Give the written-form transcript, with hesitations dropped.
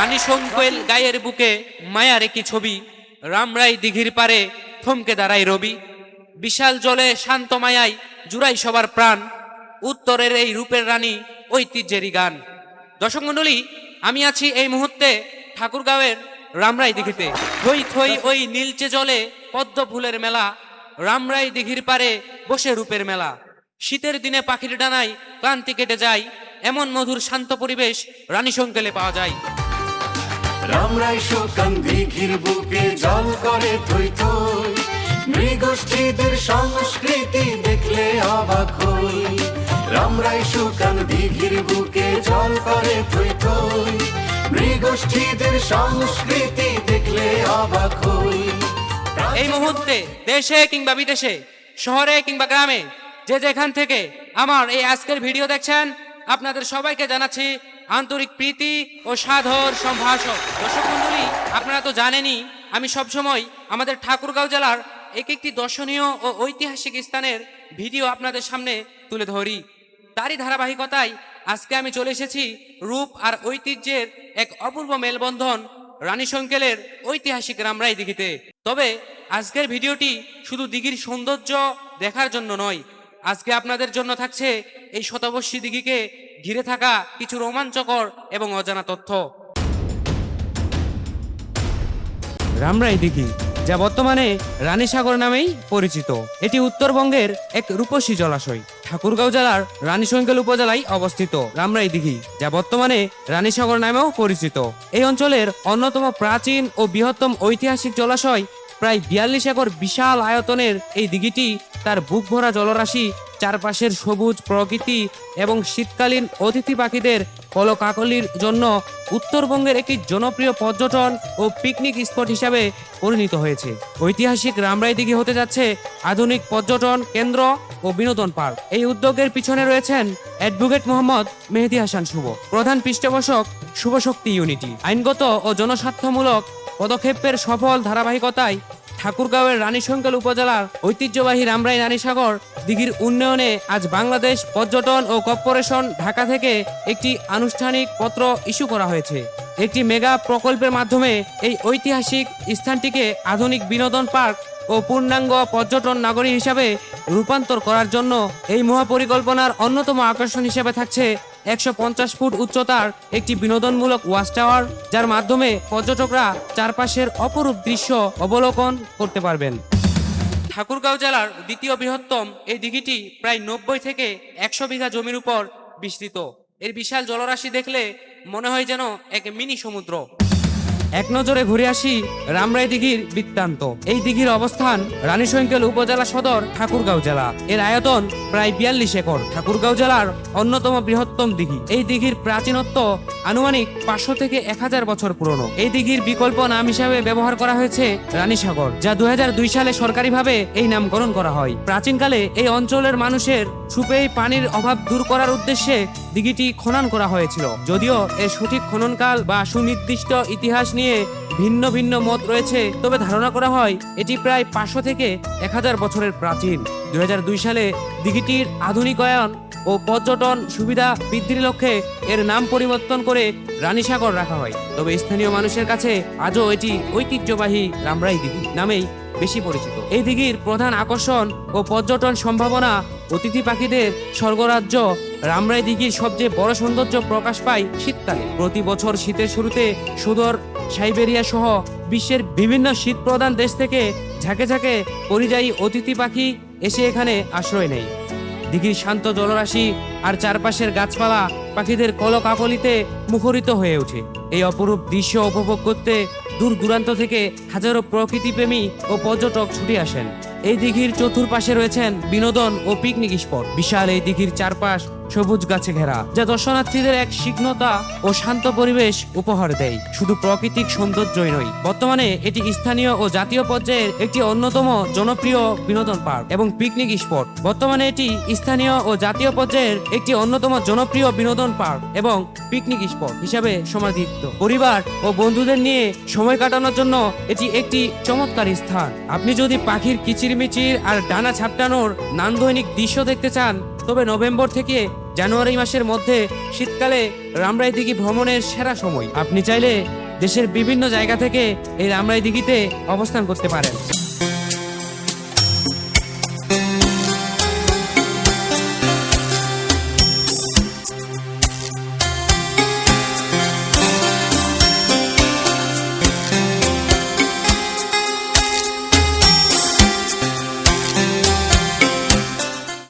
রানী শঙ্কৈল গায়ের বুকে মায়ার একই ছবি, রামরাই দিঘির পারে থমকে দাঁড়ায় রবি। বিশাল জলে শান্ত মায়ায় জুড়াই সবার প্রাণ, উত্তরের এই রূপের রানী ঐতিহ্যেরই গান। দর্শক মণ্ডলী, আমি আছি এই মুহূর্তে ঠাকুরগাঁওয়ের রামরাই দিঘিতে। থই থই ওই নীলচে জলে পদ্ম ফুলের মেলা, রামরাই দিঘির পারে বসে রূপের মেলা। শীতের দিনে পাখির ডানায় ক্লান্তি কেটে যায়, এমন মধুর শান্ত পরিবেশ রানী শঙ্কৈলে পাওয়া যায়। রামরাই শুকান দিঘির বুকে জল করে থই থই, নৃগোষ্ঠীদের সংস্কৃতি দেখলে অবাক হই। রামরাই শুকান দিঘির বুকে জল করে থই থই, নৃগোষ্ঠীদের সংস্কৃতি দেখলে অবাক হই। এই মুহূর্তে দেশে কিংবা বিদেশে, শহরে কিংবা গ্রামে, যে যেখান থেকে আমার এই আজকের ভিডিও দেখছেন, আপনাদের সবাইকে জানাচ্ছি আন্তরিক প্রীতি ও সাদর সম্ভাষণ। দর্শক মণ্ডলী, আপনারা তো জানেনই আমি সবসময় আমাদের ঠাকুরগাঁও জেলার এক একটি দর্শনীয় ও ঐতিহাসিক স্থানের ভিডিও আপনাদের সামনে তুলে ধরি। তারই ধারাবাহিকতায় আজকে আমি চলে এসেছি রূপ আর ঐতিহ্যের এক অপূর্ব মেলবন্ধন রানী শঙ্কৈলের ঐতিহাসিক রামরাই দিঘিতে। তবে আজকের ভিডিওটি শুধু দিঘির সৌন্দর্য দেখার জন্য নয়, আজকে আপনাদের জন্য থাকছে এই শতবর্ষী দিঘিকে ঘিরে থাকা কিছু রোমাঞ্চকর এবং অজানা তথ্য। রামরাই দিঘি, যা বর্তমানে রানীসাগর নামেই পরিচিত, এটি উত্তরবঙ্গের এক রূপসী জলাশয়। ঠাকুরগাঁও জেলার রানী শঙ্কৈল উপজেলায় অবস্থিত রামরাই দিঘি, যা বর্তমানে রানীসাগর নামেও পরিচিত, এই অঞ্চলের অন্যতম প্রাচীন ও বৃহত্তম ঐতিহাসিক জলাশয়। প্রায় 42 একর বিশাল আয়তনের এই দিঘিটি তার বুক ভরা জলরাশি, চারপাশের সবুজ প্রকৃতি এবং শীতকালীন অতিথি পাখিদের কলকাকলির জন্য উত্তরবঙ্গের একটি জনপ্রিয় পর্যটন ও পিকনিক স্পট হিসাবে পরিণত হয়েছে। ঐতিহাসিক রামরাই দিঘি হতে যাচ্ছে আধুনিক পর্যটন কেন্দ্র ও বিনোদন পার্ক। এই উদ্যোগের পিছনে রয়েছেন অ্যাডভোকেট মোহাম্মদ মেহেদী হাসান শুভ, প্রধান পৃষ্ঠপোষক শুভ শক্তি ইউনিটি। আইনগত ও জনস্বার্থমূলক পদক্ষেপের সফল ধারাবাহিকতায় ঠাকুরগাঁওয়ের রানী শঙ্কৈল উপজেলার ঐতিহ্যবাহী রামরাই রানীসাগর দিঘির উন্নয়নে আজ বাংলাদেশ পর্যটন ও কর্পোরেশন ঢাকা থেকে একটি আনুষ্ঠানিক পত্র ইস্যু করা হয়েছে। একটি মেগা প্রকল্পের মাধ্যমে এই ঐতিহাসিক স্থানটিকে আধুনিক বিনোদন পার্ক ও পূর্ণাঙ্গ পর্যটন নগরী হিসাবে রূপান্তর করার জন্য এই মহাপরিকল্পনার অন্যতম আকর্ষণ হিসেবে থাকছে 150 ফুট উচ্চতার একটি বিনোদনমূলক ওয়াচ টাওয়ার, যার মাধ্যমে পর্যটকরা চারপাশের অপরূপ দৃশ্য অবলোকন করতে পারবেন। ঠাকুরগাঁও জেলার দ্বিতীয় বৃহত্তম এই দিঘিটি প্রায় 90 থেকে 100 বিঘা জমির উপর বিস্তৃত। এর বিশাল জলরাশি দেখলে মনে হয় যেন এক মিনি সমুদ্র। এক নজরে ঘুরে আসি রামরাই দিঘির বৃত্তান্ত। এই দিঘির অবস্থান রানী শঙ্কৈল উপজেলা সদর, ঠাকুরগাঁও জেলা। এর আয়তন প্রায় 42 একর, ঠাকুরগাঁও জেলার অন্যতম বৃহত্তম দিঘি। এই দিঘির প্রাচীনত্ব আনুমানিক 500 থেকে 1000 বছর পুরনো। এই দিঘির বিকল্প নাম হিসাবে ব্যবহার করা হয়েছে রানীসাগর, যা 2002 সালে সরকারিভাবে এই নামকরণ করা হয়। প্রাচীনকালে এই অঞ্চলের মানুষের সুপেয় পানির অভাব দূর করার উদ্দেশ্যে দিঘিটি খনন করা হয়েছিল। যদিও এর সঠিক খননকাল বা সুনির্দিষ্ট ইতিহাস নিয়ে ভিন্ন ভিন্ন মত রয়েছে, তবে ধারণা করা হয় এটি প্রায় 500 থেকে 1000 বছরের প্রাচীন। 2002 সালে দিঘিটির আধুনিকায়ন ও পর্যটন সুবিধা বৃদ্ধির লক্ষ্যে এর নাম পরিবর্তন করে রানীসাগর রাখা হয়। তবে স্থানীয় মানুষের কাছে আজও এটি ঐতিহ্যবাহী রামরাই দিঘি নামেই বেশি পরিচিত। এই দিঘির প্রধান আকর্ষণ ও পর্যটন সম্ভাবনা অতিথি পাখিদের স্বর্গরাজ্য। রামরাই দিঘির সবচেয়ে বড় সৌন্দর্য প্রকাশ পায় শীতকালে। প্রতি বছর শীতের শুরুতে সুদূর সাইবেরিয়া সহ বিশ্বের বিভিন্ন শীত প্রধান দেশ থেকে ঝাঁকে ঝাঁকে পরিযায়ী অতিথি পাখি এসে এখানে আশ্রয় নেয়। দিঘির শান্ত জলরাশি আর চারপাশের গাছপালা পাখিদের কলকাকলিতে মুখরিত হয়ে ওঠে। এই অপরূপ দৃশ্য উপভোগ করতে দূর দূরান্ত থেকে হাজারো প্রকৃতিপ্রেমী ও পর্যটক ছুটে আসেন। এই দিঘির চতুর্পাশে রয়েছেন বিনোদন ও পিকনিক স্পট। বিশাল এই দিঘির চারপাশ সবুজ গাছে ঘেরা, যা দর্শনার্থীদের এক স্নিগ্ধতা ও শান্ত পরিবেশ উপহার দেয়। শুধু প্রাকৃতিক সৌন্দর্যই নয়, বর্তমানে এটি স্থানীয় ও জাতীয় পর্যায়ের একটি অন্যতম জনপ্রিয় বিনোদন পার্ক এবং পিকনিক স্পট। বর্তমানে এটি স্থানীয় ও জাতীয় পর্যায়ের একটি অন্যতম জনপ্রিয় বিনোদন পার্ক এবং পিকনিক স্পট হিসাবে সমাদৃত। পরিবার ও বন্ধুদের নিয়ে সময় কাটানোর জন্য এটি একটি চমৎকার স্থান। আপনি যদি পাখির কিচিরমিচির আর ডানা ছাপটানোর নান্দনিক দৃশ্য দেখতে চান, তবে নভেম্বর থেকে জানুয়ারি মাসের মধ্যে শীতকালে রামরাই দিঘি ভ্রমণের সেরা সময়। আপনি চাইলে দেশের বিভিন্ন জায়গা থেকে এই রামরাই দিঘিতে অবস্থান করতে পারেন।